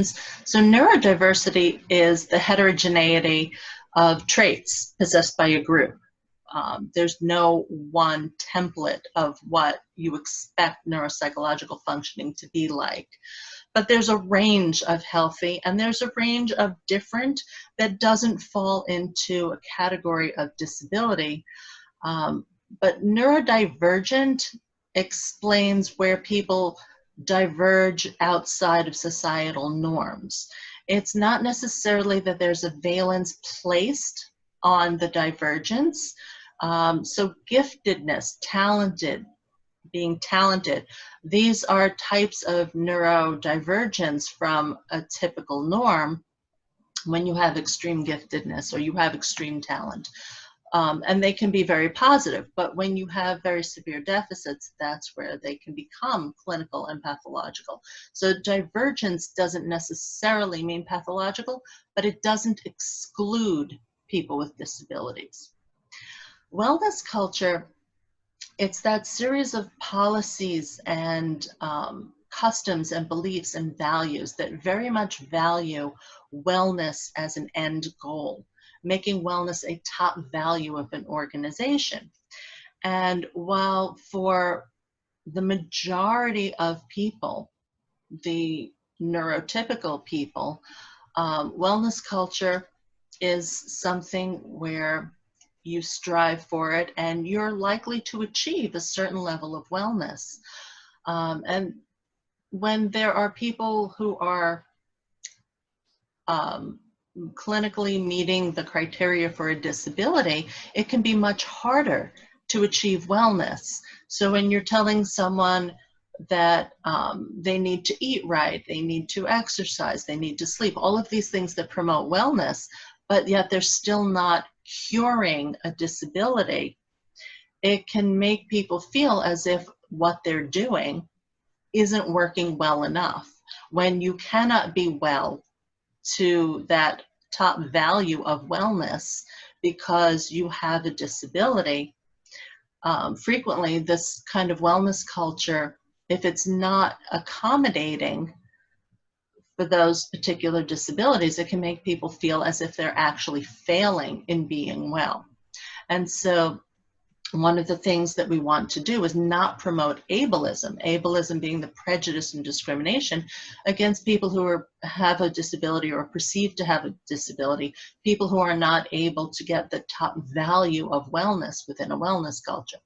So neurodiversity is the heterogeneity of traits possessed by a group. There's no one template of what you expect neuropsychological functioning to be like. But there's a range of healthy and there's a range of different that doesn't fall into a category of disability. But neurodivergent explains where people diverge outside of societal norms. It's not necessarily that there's a valence placed on the divergence. So giftedness, being talented, these are types of neurodivergence from a typical norm when you have extreme giftedness or you have extreme talent. And they can be very positive, but when you have very severe deficits, that's where they can become clinical and pathological. So divergence doesn't necessarily mean pathological, but it doesn't exclude people with disabilities. Wellness culture, it's that series of policies and customs and beliefs and values that very much value wellness as an end goal, making wellness a top value of an organization. And while for the majority of people, the neurotypical people, wellness culture is something where you strive for it and you're likely to achieve a certain level of wellness. And when there are people who are clinically meeting the criteria for a disability, it can be much harder to achieve wellness. So when you're telling someone that they need to eat right, they need to exercise, they need to sleep, all of these things that promote wellness, but yet they're still not curing a disability, it can make people feel as if what they're doing isn't working well enough. When you cannot be well to that top value of wellness because you have a disability, frequently this kind of wellness culture, if it's not accommodating for those particular disabilities, it can make people feel as if they're actually failing in being well. And so one of the things that we want to do is not promote ableism, ableism being the prejudice and discrimination against people who have a disability or are perceived to have a disability, people who are not able to get the top value of wellness within a wellness culture.